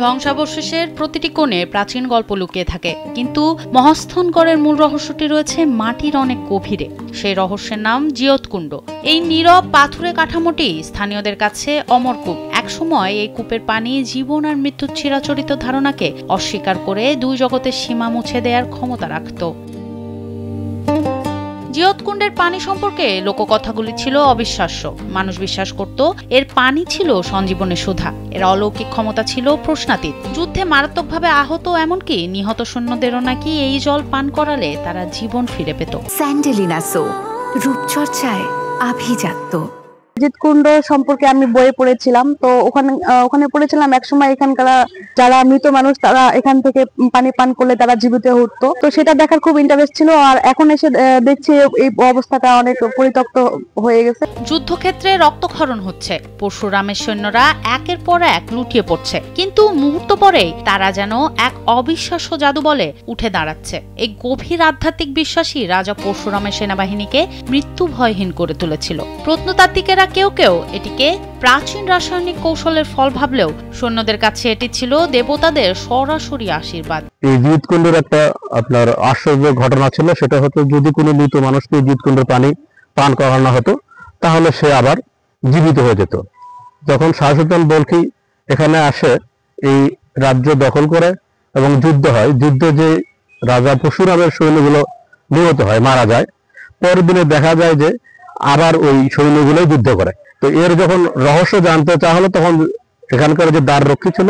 ধ্বংসাবশেষের প্রতিটি কোণে প্রাচীন গল্প লুকিয়ে থাকে, কিন্তু মহাস্থানগড়ের মূল রহস্যটি রয়েছে মাটির অনেক গভীরে। সেই রহস্যের নাম জিয়তকুণ্ড। এই নীরব পাথুরে কাঠামোটি স্থানীয়দের কাছে অমর কূপ। একসময় এই কূপের পানি জীবন আর মৃত্যুর চিরাচরিত ধারণাকে অস্বীকার করে দুই জগতের সীমা মুছে দেওয়ার ক্ষমতা রাখত। জিয়তকুণ্ডের পানি সম্পর্কে লোককথাগুলি ছিল অবিশ্বাস্য। মানুষ বিশ্বাস করত এর পানি ছিল সঞ্জীবনের সুধা, এর অলৌকিক ক্ষমতা ছিল প্রশ্নাতীত। যুদ্ধে মারাত্মকভাবে আহত এমনকি নিহত সৈন্যদেরও নাকি এই জল পান করালে তারা জীবন ফিরে পেত। স্যান্ডেলিনা সো, রূপচর্চায় আভিজাত্য। জিয়তকুণ্ড সম্পর্কে আমি বইয়ে পড়েছিলাম, তো ওখানে পড়েছিলাম একসময় এখানকার যারা মৃত মানুষ তারা এখান থেকে পানি পান করলে তারা জীবিত উঠতো। তো সেটা দেখার খুব ইন্টারেস্ট ছিল, আর এখন এসে দেখছি এই অবস্থাটা অনেক পরিত্যক্ত হয়ে গেছে। যুদ্ধক্ষেত্রে রক্তক্ষরণ হচ্ছে, পরশুরামের সৈন্যরা একের পর এক লুটিয়ে পড়ছে, কিন্তু মুহূর্ত পরেই তারা যেন এক অবিশ্বাস্য জাদু বলে উঠে দাঁড়াচ্ছে। এই গভীর আধ্যাত্মিক বিশ্বাসী রাজা পরশুরামের সেনাবাহিনীকে মৃত্যু ভয়হীন করে তুলেছিল। প্রত্নতাত্ত্বিকেরা কেউ কেউ এটিকে প্রাচীন রাসায়নিক কৌশলের ফল ভাবলেও সৈন্যদের কাছে এটি ছিল দেবতাদের সরাসরি আশীর্বাদ। এই জিয়তকুণ্ডের একটা আপনার আশ্চর্য ঘটনা ছিল, সেটা হতো যদি কোনো মৃত মানুষকে জিয়তকুণ্ডের পানি পান করানো হতো তাহলে সে আবার জীবিত হয়ে যেত। যখন শাহ সুলতান বলখি এখানে আসে, এই রাজ্য দখল করে এবং যুদ্ধ হয়, যুদ্ধে যে রাজা পরশুরামের সৈন্যগুলো নিহত হয়, মারা যায়, পরের দিনে দেখা যায় যে আবার ওই সৈন্যগুলোই যুদ্ধ করে। তো এর যখন রহস্য জানতে চাওয়া হলো, তখন এখানকার যে দ্বার রক্ষী ছিল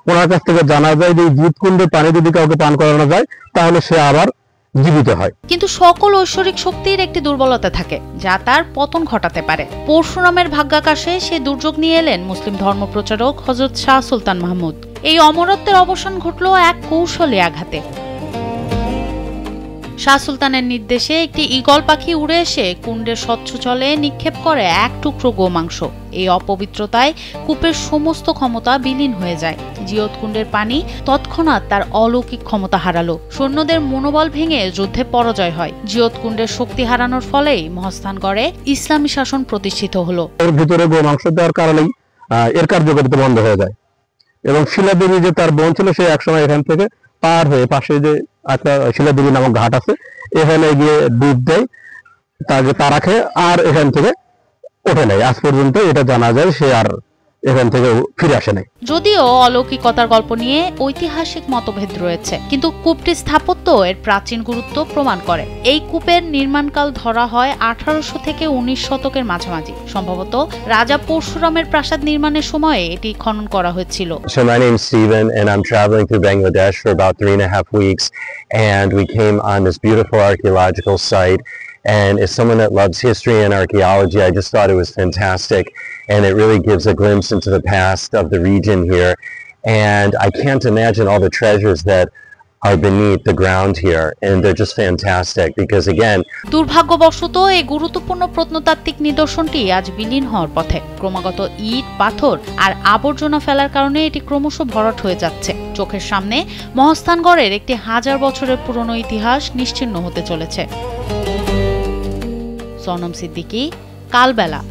ওনার কাছ থেকে জানা যায় যে জিয়তকুণ্ডের পানি যদি কাউকে পান করানো যায় তাহলে সে আবার জীবিত হয়। কিন্তু সকল ঐশ্বরিক শক্তির একটি দুর্বলতা থাকে যা তার পতন ঘটাতে পারে। পরশুরামের ভাগ্যাকাশে সে দুর্যোগ নিয়ে এলেন মুসলিম ধর্মপ্রচারক হযরত শাহ সুলতান মাহমুদ। এই অমরত্বের অবসান ঘটল এক কৌশলী আঘাতে। শাহ সুলতানের নির্দেশে একটি ঈগল পাখি উড়ে এসে কুণ্ডের স্বচ্ছ জলে নিক্ষেপ করে এক টুকরো গোমাংস। এই অপবিত্রতায় কূপের সমস্ত ক্ষমতা বিলীন হয়ে যায়। জিয়তকুণ্ডের পানি তৎক্ষণাৎ তার অলৌকিক ক্ষমতা হারালো। সৈন্যদের মনোবল ভেঙে যুদ্ধে পরাজয় হয়। জিয়তকুণ্ডের শক্তি হারানোর ফলেই মহাস্থানগড়ে ইসলামী শাসন প্রতিষ্ঠিত হলো। এর ভিতরে গোমাংস দেওয়ার কারণেই এর কার্যকারিতা বন্ধ হয়ে যায় এবং শিলাদেবী যে তার বোন ছিল সে একসময় এখান থেকে পার হয়ে পাশে যে একটা শিলাদেবী নামক ঘাট আছে এখানে গিয়ে ডুব দেয়, তাকে তারা খেয়ে আর এখান থেকে ওঠে নাই। আজ পর্যন্ত এটা জানা যায় সে আর এখান থেকে ফিরে আসে নাই। যদিও অলৌকিকতার গল্প নিয়ে ঐতিহাসিক মতভেদ রয়েছে, কিন্তু কূপটির স্থাপত্য এর প্রাচীন গুরুত্ব প্রমাণ করে। এই কূপের নির্মাণকাল ধরা হয় 1800 থেকে 19 শতকের মাঝামাঝি। সম্ভবত রাজা পরশুরামের প্রাসাদ নির্মাণের সময়ে এটি খনন করা হয়েছিল। So my name is Steven and I'm traveling through Bangladesh for about 3.5 weeks, and we came on this beautiful archaeological site. And as someone that loves history and archaeology, I just thought it was fantastic, and it really gives a glimpse into the past of the region here. And I can't imagine all the treasures that are beneath the ground here, and they're just fantastic because again, দুর্ভাগ্যবশত এই গুরুত্বপূর্ণ প্রত্নতাত্ত্বিক নিদর্শনটি আজ বিলীন হওয়ার পথে। ক্রমাগত ইট, পাথর আর আবর্জনা ফেলার কারণে এটি ক্রমশ ভরাট হয়ে যাচ্ছে। চোখের সামনে মহাস্থানগড়ের একটি 1000 বছরের পুরনো ইতিহাস নিশ্চিহ্ন হতে চলেছে। সোনম সিদ্দিকী, কালবেলা।